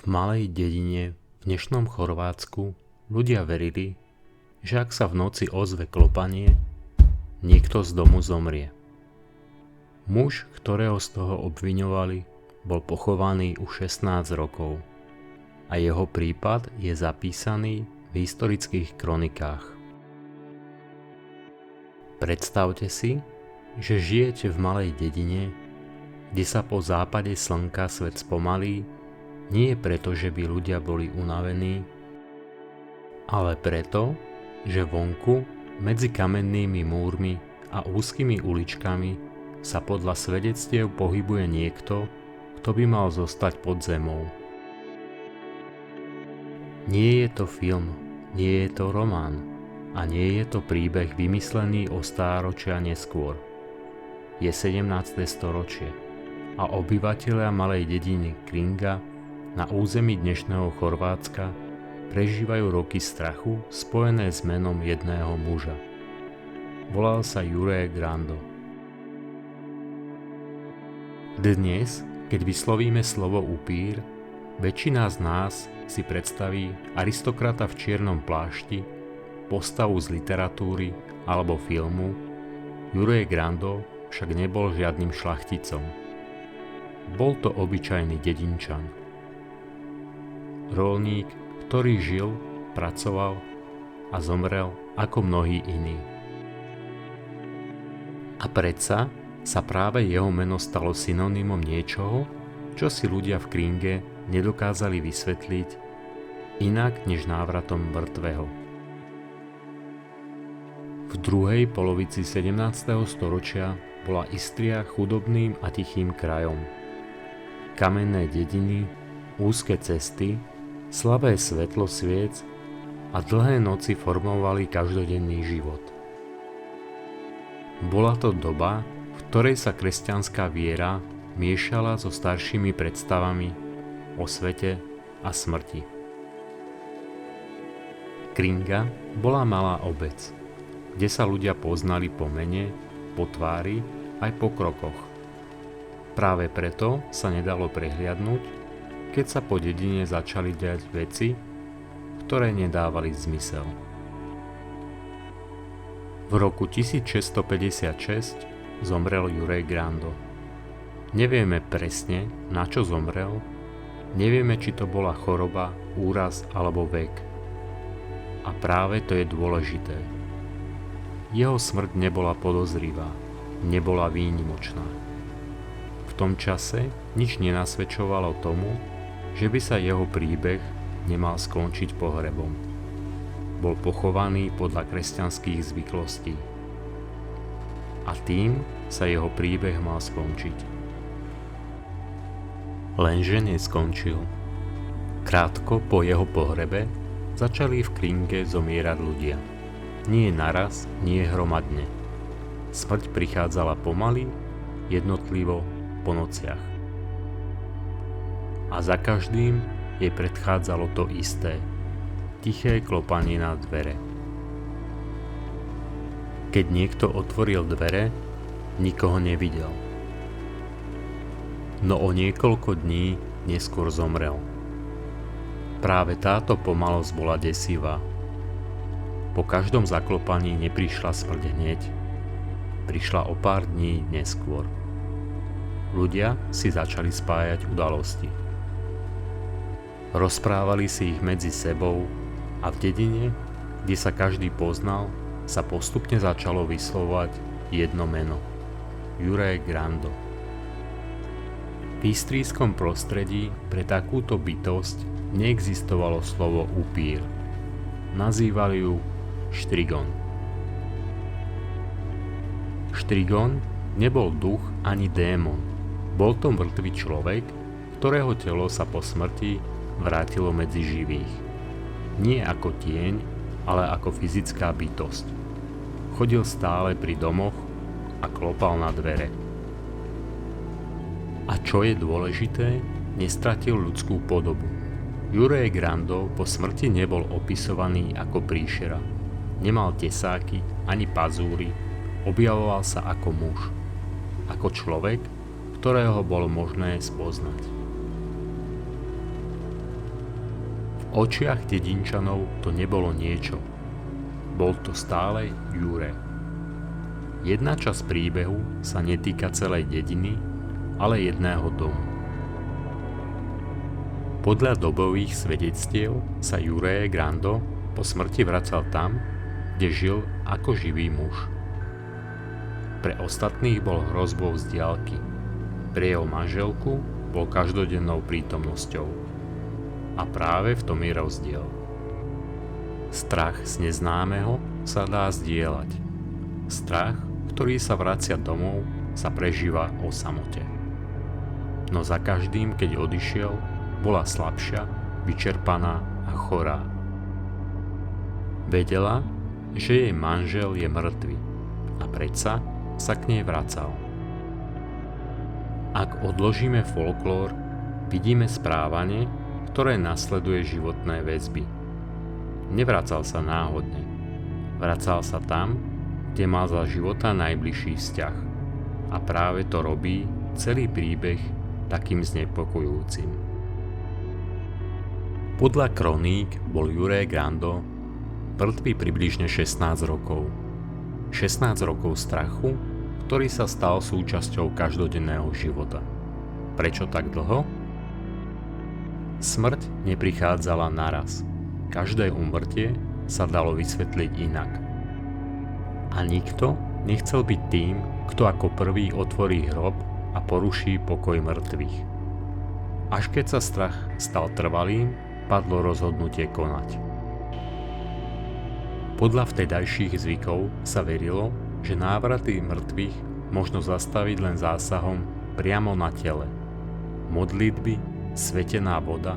V malej dedine v dnešnom Chorvátsku ľudia verili, že ak sa v noci ozve klopanie, niekto z domu zomrie. Muž, ktorého z toho obviňovali, bol pochovaný už 16 rokov a jeho prípad je zapísaný v historických kronikách. Predstavte si, že žijete v malej dedine, kde sa po západe slnka svet spomalí, nie preto, že by ľudia boli unavení, ale preto, že vonku medzi kamennými múrmi a úzkymi uličkami sa podľa svedectiev pohybuje niekto, kto by mal zostať pod zemou. Nie je to film, nie je to román a nie je to príbeh vymyslený o stáročia neskôr. Je 17. storočie a obyvatelia malej dediny Kringa na území dnešného Chorvátska prežívajú roky strachu spojené s menom jedného muža. Volal sa Juraj Grando. Dnes, keď vyslovíme slovo upír, väčšina z nás si predstaví aristokrata v čiernom plášti, postavu z literatúry alebo filmu. Juraj Grando však nebol žiadnym šľachticom. Bol to obyčajný dedinčan. Roľník, ktorý žil, pracoval a zomrel ako mnohí iní. A predsa sa práve jeho meno stalo synonymom niečoho, čo si ľudia v Kringe nedokázali vysvetliť inak než návratom mŕtvého. V druhej polovici 17. storočia bola Istria chudobným a tichým krajom. Kamenné dediny, úzke cesty, slabé svetlo sviec a dlhé noci formovali každodenný život. Bola to doba, v ktorej sa kresťanská viera miešala so staršími predstavami o svete a smrti. Kringa bola malá obec, kde sa ľudia poznali po mene, po tvári aj po krokoch. Práve preto sa nedalo prehliadnuť, keď sa po dedine začali diať veci, ktoré nedávali zmysel. V roku 1656 zomrel Juraj Grando. Nevieme presne, na čo zomrel, nevieme, či to bola choroba, úraz alebo vek. A práve to je dôležité. Jeho smrť nebola podozrivá, nebola výnimočná. V tom čase nič nenasvedčovalo tomu, že by sa jeho príbeh nemal skončiť pohrebom. Bol pochovaný podľa kresťanských zvyklostí. A tým sa jeho príbeh mal skončiť. Lenže neskončil. Krátko po jeho pohrebe začali v Kringe zomierať ľudia. Nie naraz, nie hromadne. Smrť prichádzala pomaly, jednotlivo, po nociach. A za každým jej predchádzalo to isté. Tiché klopanie na dvere. Keď niekto otvoril dvere, nikoho nevidel. No o niekoľko dní neskôr zomrel. Práve táto pomalosť bola desivá. Po každom zaklopaní neprišla smrť hneď. Prišla o pár dní neskôr. Ľudia si začali spájať udalosti. Rozprávali si ich medzi sebou a v dedine, kde sa každý poznal, sa postupne začalo vyslovovať jedno meno. Juraj Grando. V istrijskom prostredí pre takúto bytosť neexistovalo slovo upír. Nazývali ju štrigon. Štrigon nebol duch ani démon. Bol to mŕtvý človek, ktorého telo sa po smrti vrátilo medzi živých. Nie ako tieň, ale ako fyzická bytosť. Chodil stále pri domoch a klopal na dvere. A čo je dôležité, nestratil ľudskú podobu. Juraj Grando po smrti nebol opisovaný ako príšera. Nemal tesáky ani pazúry, objavoval sa ako muž. Ako človek, ktorého bolo možné spoznať. V očiach dedinčanov to nebolo niečo. Bol to stále Jure. Jedna časť príbehu sa netýka celej dediny, ale jedného domu. Podľa dobových svedectiev sa Jure Grando po smrti vracal tam, kde žil ako živý muž. Pre ostatných bol hrozbou z diaľky. Pre jeho manželku bol každodennou prítomnosťou. A práve v tom je rozdiel. Strach z neznámeho sa dá zdieľať. Strach, ktorý sa vracia domov, sa prežíva o samote. No za každým, keď odišiel, bola slabšia, vyčerpaná a chorá. Vedela, že jej manžel je mŕtvy a predsa sa k nej vracal. Ak odložíme folklór, vidíme správanie, ktoré nasleduje životné väzby. Nevracal sa náhodne. Vracal sa tam, kde mal za života najbližší vzťah. A práve to robí celý príbeh takým znepokojujúcim. Podľa kroník bol Jure Grando mŕtvy približne 16 rokov. 16 rokov strachu, ktorý sa stal súčasťou každodenného života. Prečo tak dlho? Smrť neprichádzala naraz. Každé úmrtie sa dalo vysvetliť inak. A nikto nechcel byť tým, kto ako prvý otvorí hrob a poruší pokoj mŕtvych. Až keď sa strach stal trvalým, padlo rozhodnutie konať. Podľa vtedajších zvykov sa verilo, že návraty mŕtvych možno zastaviť len zásahom priamo na tele. Modlitby, svetená voda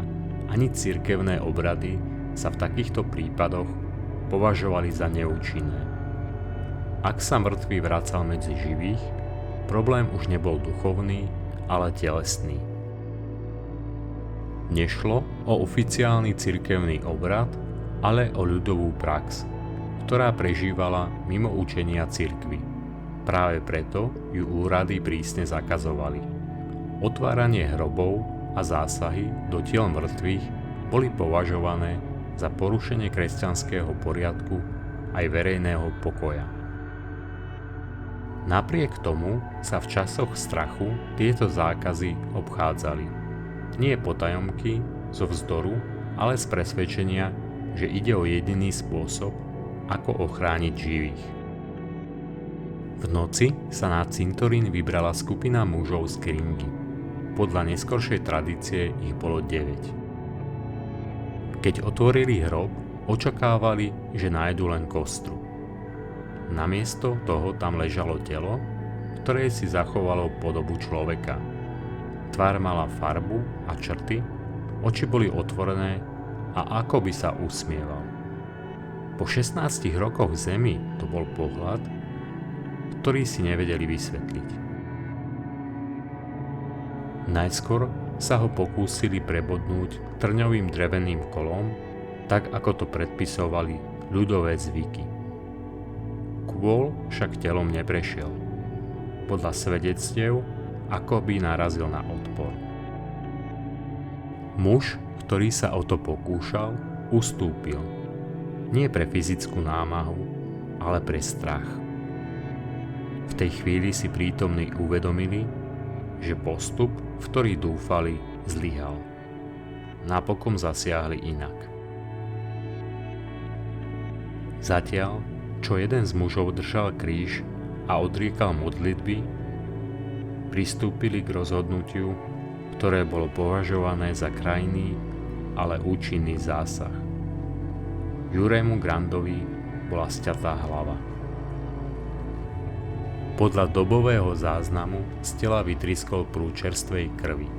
ani cirkevné obrady sa v takýchto prípadoch považovali za neúčinné. Ak sa mŕtvy vracal medzi živých, problém už nebol duchovný, ale telesný. Nešlo o oficiálny cirkevný obrad, ale o ľudovú prax, ktorá prežívala mimo učenia cirkvi. Práve preto ju úrady prísne zakazovali. Otváranie hrobov a zásahy do tiel mŕtvych boli považované za porušenie kresťanského poriadku aj verejného pokoja. Napriek tomu sa v časoch strachu tieto zákazy obchádzali. Nie potajomky, zo vzdoru, ale z presvedčenia, že ide o jediný spôsob, ako ochrániť živých. V noci sa na cintorín vybrala skupina mužov z Kringy. Podľa neskoršej tradície ich bolo 9. Keď otvorili hrob, očakávali, že nájdu len kostru. Namiesto toho tam ležalo telo, ktoré si zachovalo podobu človeka. Tvár mala farbu a črty, oči boli otvorené a ako by sa usmieval. Po 16 rokoch v zemi to bol pohľad, ktorý si nevedeli vysvetliť. Najskôr sa ho pokúsili prebodnúť trňovým dreveným kolom, tak ako to predpisovali ľudové zvyky. Kôl však telom neprešiel. Podľa svedectiev, ako by narazil na odpor. Muž, ktorý sa o to pokúšal, ustúpil. Nie pre fyzickú námahu, ale pre strach. V tej chvíli si prítomní uvedomili, že postup, v ktorý dúfali, zlyhal. Napokon zasiahli inak. Zatiaľ, čo jeden z mužov držal kríž a odriekal modlitby, pristúpili k rozhodnutiu, ktoré bolo považované za krajný, ale účinný zásah. Juremu Grandovi bola sťatá hlava. Podľa dobového záznamu z tela vytriskol prúd čerstvej krvi.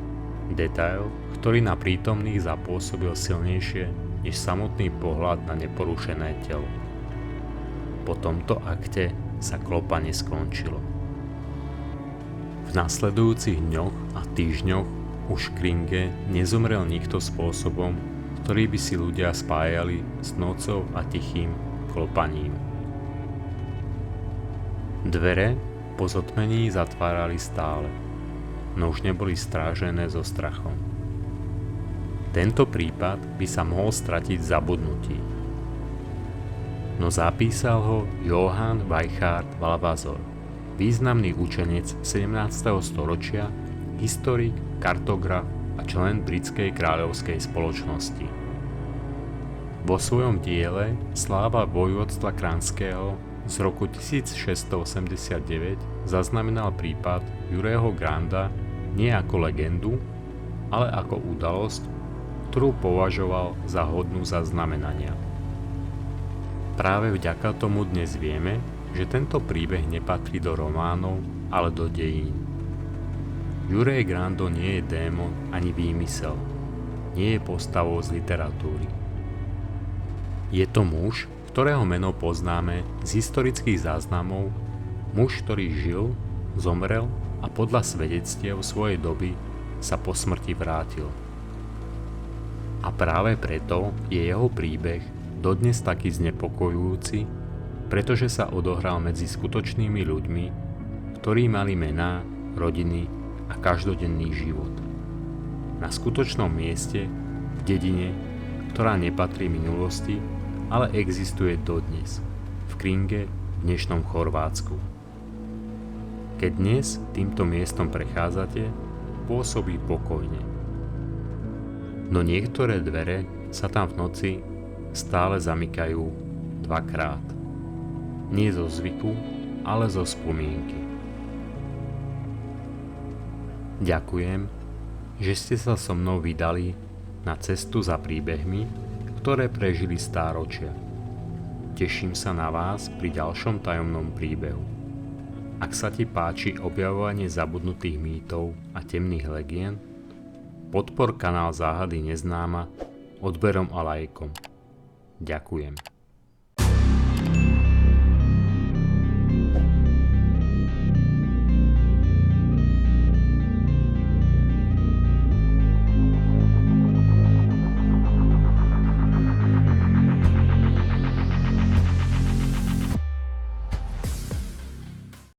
Detail, ktorý na prítomných zapôsobil silnejšie než samotný pohľad na neporušené telo. Po tomto akte sa klopanie skončilo. V nasledujúcich dňoch a týždňoch už v Kringe nezomrel nikto spôsobom, ktorý by si ľudia spájali s nocou a tichým klopaním. Dvere po zotmení zatvárali stále, no už neboli strážené so strachom. Tento prípad by sa mohol stratiť v zabudnutí. No zapísal ho Johann Weichard Valvazor, významný učenec 17. storočia, historik, kartograf a člen britskej kráľovskej spoločnosti. Vo svojom diele Sláva vojvodstva Kranského z roku 1689 zaznamenal prípad Jurého Granda nie ako legendu, ale ako udalosť, ktorú považoval za hodnú zaznamenania. Práve vďaka tomu dnes vieme, že tento príbeh nepatrí do románov, ale do dejín. Juraj Grando nie je démon ani výmysel, nie je postavou z literatúry. Je to muž, ktorého meno poznáme z historických záznamov, muž, ktorý žil, zomrel a podľa svedectiev svojej doby sa po smrti vrátil. A práve preto je jeho príbeh dodnes taký znepokojujúci, pretože sa odohral medzi skutočnými ľuďmi, ktorí mali mená, rodiny a každodenný život. Na skutočnom mieste, v dedine, ktorá nepatrí minulosti, ale existuje dodnes, v Kringe, v dnešnom Chorvátsku. Keď dnes týmto miestom prechádzate, pôsobí pokojne. No niektoré dvere sa tam v noci stále zamykajú dvakrát. Nie zo zvyku, ale zo spomienky. Ďakujem, že ste sa so mnou vydali na cestu za príbehmi, ktoré prežili stáročia. Teším sa na vás pri ďalšom tajomnom príbehu. Ak sa ti páči objavovanie zabudnutých mýtov a temných legend, podpor kanál Záhady neznáma odberom a lajkom. Ďakujem.